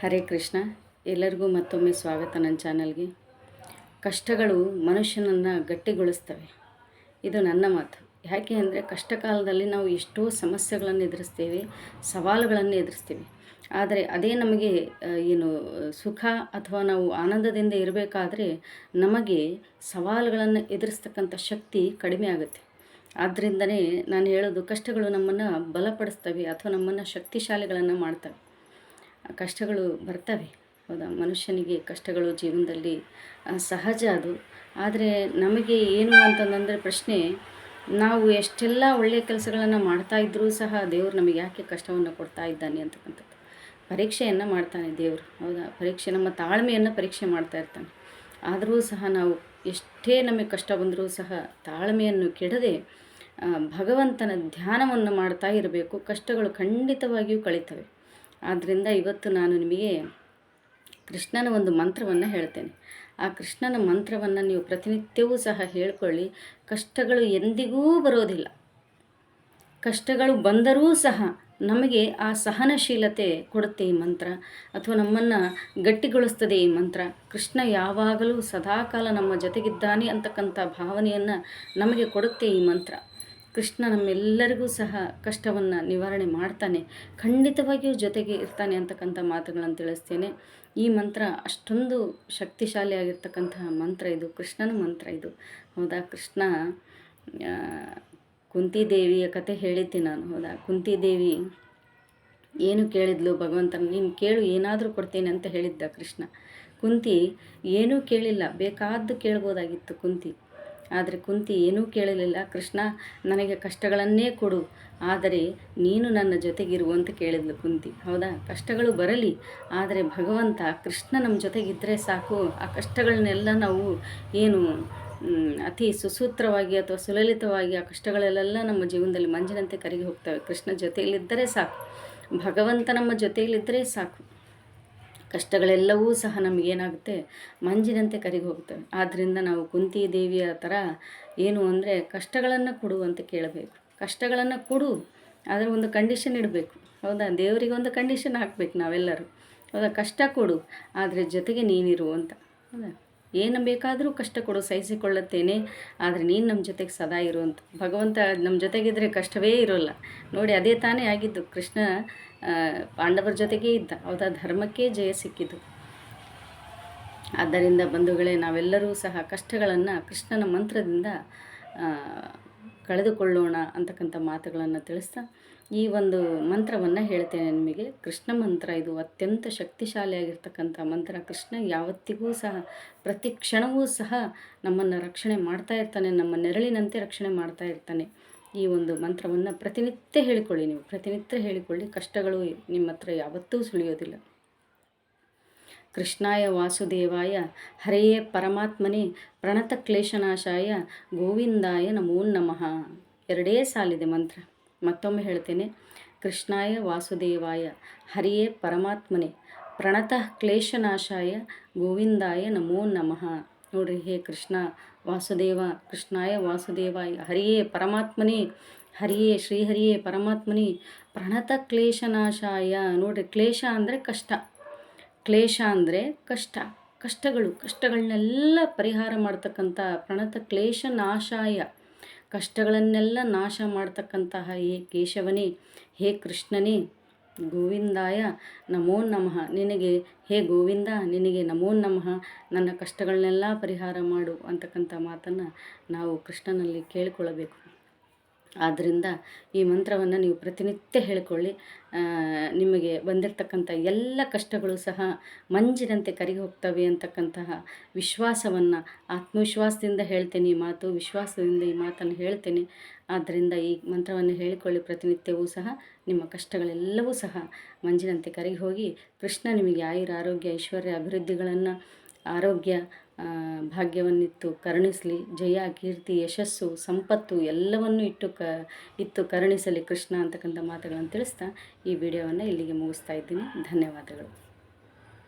ಹರೇ ಕೃಷ್ಣ. ಎಲ್ಲರಿಗೂ ಮತ್ತೊಮ್ಮೆ ಸ್ವಾಗತ ನನ್ನ ಚಾನಲ್ಗೆ. ಕಷ್ಟಗಳು ಮನುಷ್ಯನನ್ನು ಗಟ್ಟಿಗೊಳಿಸ್ತವೆ, ಇದು ನನ್ನ ಮಾತು. ಯಾಕೆ ಅಂದರೆ ಕಷ್ಟ ಕಾಲದಲ್ಲಿ ನಾವು ಎಷ್ಟೋ ಸಮಸ್ಯೆಗಳನ್ನು ಎದುರಿಸ್ತೇವೆ, ಸವಾಲುಗಳನ್ನು ಎದುರಿಸ್ತೀವಿ. ಆದರೆ ಅದೇ ನಮಗೆ ಸುಖ ಅಥವಾ ನಾವು ಆನಂದದಿಂದ ಇರಬೇಕಾದ್ರೆ ನಮಗೆ ಸವಾಲುಗಳನ್ನು ಎದುರಿಸ್ತಕ್ಕಂಥ ಶಕ್ತಿ ಕಡಿಮೆ ಆಗುತ್ತೆ. ಆದ್ದರಿಂದನೇ ನಾನು ಹೇಳೋದು, ಕಷ್ಟಗಳು ನಮ್ಮನ್ನು ಬಲಪಡಿಸ್ತವೆ ಅಥವಾ ನಮ್ಮನ್ನು ಶಕ್ತಿಶಾಲಿಗಳನ್ನು ಮಾಡ್ತವೆ. ಕಷ್ಟಗಳು ಬರ್ತವೆ, ಹೌದಾ. ಮನುಷ್ಯನಿಗೆ ಕಷ್ಟಗಳು ಜೀವನದಲ್ಲಿ ಸಹಜ ಅದು. ಆದರೆ ನಮಗೆ ಏನು ಅಂತಂದರೆ ಪ್ರಶ್ನೆ, ನಾವು ಎಷ್ಟೆಲ್ಲ ಒಳ್ಳೆಯ ಕೆಲಸಗಳನ್ನು ಮಾಡ್ತಾಯಿದ್ರೂ ಸಹ ದೇವರು ನಮಗೆ ಯಾಕೆ ಕಷ್ಟವನ್ನು ಕೊಡ್ತಾ ಇದ್ದಾನೆ ಅಂತಕ್ಕಂಥದ್ದು ಪರೀಕ್ಷೆಯನ್ನು ಮಾಡ್ತಾನೆ ದೇವರು, ಹೌದಾ. ಪರೀಕ್ಷೆ, ನಮ್ಮ ತಾಳ್ಮೆಯನ್ನು ಪರೀಕ್ಷೆ ಮಾಡ್ತಾ ಇರ್ತಾನೆ. ಆದರೂ ಸಹ ನಾವು ಎಷ್ಟೇ ನಮಗೆ ಕಷ್ಟ ಬಂದರೂ ಸಹ ತಾಳ್ಮೆಯನ್ನು ಕೆಡದೆ ಭಗವಂತನ ಧ್ಯಾನವನ್ನು ಮಾಡ್ತಾ ಇರಬೇಕು. ಕಷ್ಟಗಳು ಖಂಡಿತವಾಗಿಯೂ ಕಳೀತವೆ. ಆದ್ದರಿಂದ ಇವತ್ತು ನಾನು ನಿಮಗೆ ಕೃಷ್ಣನ ಒಂದು ಮಂತ್ರವನ್ನು ಹೇಳ್ತೇನೆ. ಆ ಕೃಷ್ಣನ ಮಂತ್ರವನ್ನು ನೀವು ಪ್ರತಿನಿತ್ಯವೂ ಸಹ ಹೇಳ್ಕೊಳ್ಳಿ. ಕಷ್ಟಗಳು ಎಂದಿಗೂ ಬರೋದಿಲ್ಲ. ಕಷ್ಟಗಳು ಬಂದರೂ ಸಹ ನಮಗೆ ಆ ಸಹನಶೀಲತೆ ಕೊಡುತ್ತೆ ಈ ಮಂತ್ರ, ಅಥವಾ ನಮ್ಮನ್ನು ಗಟ್ಟಿಗೊಳಿಸ್ತದೆ ಈ ಮಂತ್ರ. ಕೃಷ್ಣ ಯಾವಾಗಲೂ ಸದಾಕಾಲ ನಮ್ಮ ಜೊತೆಗಿದ್ದಾನೆ ಅಂತಕ್ಕಂಥ ಭಾವನೆಯನ್ನು ನಮಗೆ ಕೊಡುತ್ತೆ ಈ ಮಂತ್ರ. ಕೃಷ್ಣ ನಮ್ಮೆಲ್ಲರಿಗೂ ಸಹ ಕಷ್ಟವನ್ನು ನಿವಾರಣೆ ಮಾಡ್ತಾನೆ, ಖಂಡಿತವಾಗಿಯೂ ಜೊತೆಗೆ ಇರ್ತಾನೆ ಅಂತಕ್ಕಂಥ ಮಾತುಗಳನ್ನು ತಿಳಿಸ್ತೇನೆ. ಈ ಮಂತ್ರ ಅಷ್ಟೊಂದು ಶಕ್ತಿಶಾಲಿಯಾಗಿರ್ತಕ್ಕಂತಹ ಮಂತ್ರ ಇದು, ಕೃಷ್ಣನ ಮಂತ್ರ ಇದು, ಹೌದಾ. ಕೃಷ್ಣ ಕುಂತಿದೇವಿಯ ಕತೆ ಹೇಳಿದ್ದೆ ನಾನು, ಹೌದಾ. ಕುಂತಿದೇವಿ ಏನು ಕೇಳಿದ್ಲು ಭಗವಂತನ, ನೀನು ಕೇಳು ಏನಾದರೂ ಕೊಡ್ತೇನೆ ಅಂತ ಹೇಳಿದ್ದ ಕೃಷ್ಣ. ಕುಂತಿ ಏನೂ ಕೇಳಿಲ್ಲ, ಬೇಕಾದ್ದು ಕೇಳ್ಬೋದಾಗಿತ್ತು ಕುಂತಿ. ಆದರೆ ಕುಂತಿ ಏನೂ ಕೇಳಲಿಲ್ಲ. ಕೃಷ್ಣ, ನನಗೆ ಕಷ್ಟಗಳನ್ನೇ ಕೊಡು, ಆದರೆ ನೀನು ನನ್ನ ಜೊತೆಗಿರು ಅಂತ ಕೇಳಿದ್ಲು ಕುಂತಿ, ಹೌದಾ. ಕಷ್ಟಗಳು ಬರಲಿ, ಆದರೆ ಭಗವಂತ ಕೃಷ್ಣ ನಮ್ಮ ಜೊತೆಗಿದ್ದರೆ ಸಾಕು. ಆ ಕಷ್ಟಗಳನ್ನೆಲ್ಲ ನಾವು ಅತಿ ಸುಸೂತ್ರವಾಗಿ ಅಥವಾ ಸುಲಲಿತವಾಗಿ ಆ ಕಷ್ಟಗಳೆಲ್ಲ ನಮ್ಮ ಜೀವನದಲ್ಲಿ ಮಂಜಿನಂತೆ ಕರಗಿ ಹೋಗ್ತವೆ. ಕೃಷ್ಣ ಜೊತೆಯಲ್ಲಿದ್ದರೆ ಸಾಕು, ಭಗವಂತ ನಮ್ಮ ಜೊತೆಯಲ್ಲಿದ್ದರೆ ಸಾಕು. ಕಷ್ಟಗಳೆಲ್ಲವೂ ಸಹ ನಮಗೇನಾಗುತ್ತೆ, ಮಂಜಿನಂತೆ ಕರಗಿ ಹೋಗ್ತವೆ. ಆದ್ದರಿಂದ ನಾವು ಕುಂತಿ ದೇವಿಯ ಥರ ಅಂದರೆ ಕಷ್ಟಗಳನ್ನು ಕೊಡು ಅಂತ ಕೇಳಬೇಕು. ಕಷ್ಟಗಳನ್ನು ಕೊಡು, ಆದರೆ ಒಂದು ಕಂಡೀಷನ್ ಇಡಬೇಕು, ಹೌದಾ. ದೇವರಿಗೆ ಒಂದು ಕಂಡೀಷನ್ ಹಾಕಬೇಕು ನಾವೆಲ್ಲರೂ, ಹೌದಾ. ಕಷ್ಟ ಕೊಡು, ಆದರೆ ಜೊತೆಗೆ ನೀನಿರು ಅಂತ, ಹೌದಾ. ಏನು ಬೇಕಾದರೂ ಕಷ್ಟ ಕೊಡು, ಸಹಿಸಿಕೊಳ್ಳುತ್ತೇನೆ, ಆದರೆ ನೀನು ನಮ್ಮ ಜೊತೆಗೆ ಸದಾ ಇರು ಅಂತ. ಭಗವಂತ ನಮ್ಮ ಜೊತೆಗಿದ್ರೆ ಕಷ್ಟವೇ ಇರೋಲ್ಲ ನೋಡಿ. ಅದೇ ತಾನೇ ಆಗಿದ್ದು. ಕೃಷ್ಣ ಪಾಂಡವರ ಜೊತೆಗೇ ಇದ್ದ, ಹೌದಾ. ಧರ್ಮಕ್ಕೆ ಜಯ ಸಿಕ್ಕಿದ್ದು. ಆದ್ದರಿಂದ ಬಂಧುಗಳೇ, ನಾವೆಲ್ಲರೂ ಸಹ ಕಷ್ಟಗಳನ್ನು ಕೃಷ್ಣನ ಮಂತ್ರದಿಂದ ಕಳೆದುಕೊಳ್ಳೋಣ ಅಂತಕ್ಕಂಥ ಮಾತುಗಳನ್ನು ತಿಳಿಸ್ತಾ ಈ ಒಂದು ಮಂತ್ರವನ್ನು ಹೇಳ್ತೇನೆ ನಿಮಗೆ. ಕೃಷ್ಣ ಮಂತ್ರ ಇದು ಅತ್ಯಂತ ಶಕ್ತಿಶಾಲಿಯಾಗಿರ್ತಕ್ಕಂಥ ಮಂತ್ರ. ಕೃಷ್ಣ ಯಾವತ್ತಿಗೂ ಸಹ ಪ್ರತಿ ಕ್ಷಣವೂ ಸಹ ನಮ್ಮನ್ನು ರಕ್ಷಣೆ ಮಾಡ್ತಾ ಇರ್ತಾನೆ, ನಮ್ಮ ನೆರಳಿನಂತೆ ರಕ್ಷಣೆ ಮಾಡ್ತಾ ಇರ್ತಾನೆ. ಈ ಒಂದು ಮಂತ್ರವನ್ನು ಪ್ರತಿನಿತ್ಯ ಹೇಳಿಕೊಳ್ಳಿ, ನೀವು ಪ್ರತಿನಿತ್ಯ ಹೇಳಿಕೊಳ್ಳಿ. ಕಷ್ಟಗಳು ನಿಮ್ಮ ಹತ್ರ ಯಾವತ್ತೂ ಸುಳಿಯೋದಿಲ್ಲ. ಕೃಷ್ಣಾಯ ವಾಸುದೇವಾಯ ಹರೆಯೇ ಪರಮಾತ್ಮನೇ ಪ್ರಣತ ಕ್ಲೇಶನಾಶಾಯ ಗೋವಿಂದಾಯ ನಮೋ ನಮಃ. ಎರಡೇ ಸಾಲಿದೆ ಮಂತ್ರ, ಮತ್ತೊಮ್ಮೆ ಹೇಳ್ತೇನೆ. ಕೃಷ್ಣಾಯ ವಾಸುದೇವಾಯ ಹರಿಯೇ ಪರಮಾತ್ಮನೇ ಪ್ರಣತ ಕ್ಲೇಶನಾಶಾಯ ಗೋವಿಂದಾಯ ನಮೋ ನಮಃ. ನೋಡ್ರಿ, ಹೇ ಕೃಷ್ಣ ವಾಸುದೇವ, ಕೃಷ್ಣಾಯ ವಾಸುದೇವಾಯ ಹರಿಯೇ ಪರಮಾತ್ಮನೇ, ಹರಿಯೇ ಶ್ರೀಹರಿಯೇ ಪರಮಾತ್ಮನೇ ಪ್ರಣತ ಕ್ಲೇಶನಾಶಾಯ. ನೋಡ್ರಿ, ಕ್ಲೇಶ ಅಂದರೆ ಕಷ್ಟ, ಕ್ಲೇಶ ಅಂದರೆ ಕಷ್ಟ, ಕಷ್ಟಗಳನ್ನೆಲ್ಲ ಪರಿಹಾರ ಮಾಡ್ತಕ್ಕಂಥ ಪ್ರಣತ ಕ್ಲೇಶ ನಾಶಾಯ, ಕಷ್ಟಗಳನ್ನೆಲ್ಲ ನಾಶ ಮಾಡ್ತಕ್ಕಂತಹ ಹೇ ಕೇಶವನೇ, ಹೇ ಕೃಷ್ಣನೇ, ಗೋವಿಂದಾಯ ನಮೋ ನಮಃ. ನಿನಗೆ ಹೇ ಗೋವಿಂದ, ನಿನಗೆ ನಮೋ ನಮಃ, ನನ್ನ ಕಷ್ಟಗಳನ್ನೆಲ್ಲ ಪರಿಹಾರ ಮಾಡು ಅಂತಕ್ಕಂಥ ಮಾತನ್ನು ನಾವು ಕೃಷ್ಣನಲ್ಲಿ ಕೇಳಿಕೊಳ್ಳಬೇಕು. ಆದ್ದರಿಂದ ಈ ಮಂತ್ರವನ್ನು ನೀವು ಪ್ರತಿನಿತ್ಯ ಹೇಳಿಕೊಳ್ಳಿ. ನಿಮಗೆ ಬಂದಿರತಕ್ಕಂಥ ಎಲ್ಲ ಕಷ್ಟಗಳು ಸಹ ಮಂಜಿನಂತೆ ಕರಗಿ ಹೋಗ್ತವೆ ಅಂತಕ್ಕಂತಹ ವಿಶ್ವಾಸವನ್ನು, ಆತ್ಮವಿಶ್ವಾಸದಿಂದ ಹೇಳ್ತೇನೆ ಈ ಮಾತು, ವಿಶ್ವಾಸದಿಂದ ಈ ಮಾತನ್ನು ಹೇಳ್ತೇನೆ. ಆದ್ದರಿಂದ ಈ ಮಂತ್ರವನ್ನು ಹೇಳಿಕೊಳ್ಳಿ ಪ್ರತಿನಿತ್ಯವೂ ಸಹ. ನಿಮ್ಮ ಕಷ್ಟಗಳೆಲ್ಲವೂ ಸಹ ಮಂಜಿನಂತೆ ಕರಗಿ ಹೋಗಿ ಕೃಷ್ಣ ನಿಮಗೆ ಆಯುರ ಆರೋಗ್ಯ ಐಶ್ವರ್ಯ ಅಭಿವೃದ್ಧಿಗಳನ್ನು, ಆರೋಗ್ಯ ಭಾಗ್ಯವನ್ನಿತ್ತು ಕರುಣಿಸಲಿ. ಜಯ ಕೀರ್ತಿ ಯಶಸ್ಸು ಸಂಪತ್ತು ಎಲ್ಲವನ್ನೂ ಇತ್ತು ಕರುಣಿಸಲಿ ಕೃಷ್ಣ ಅಂತಕ್ಕಂಥ ಮಾತುಗಳನ್ನು ತಿಳಿಸ್ತಾ ಈ ವಿಡಿಯೋವನ್ನು ಇಲ್ಲಿಗೆ ಮುಗಿಸ್ತಾ ಇದ್ದೀನಿ. ಧನ್ಯವಾದಗಳು.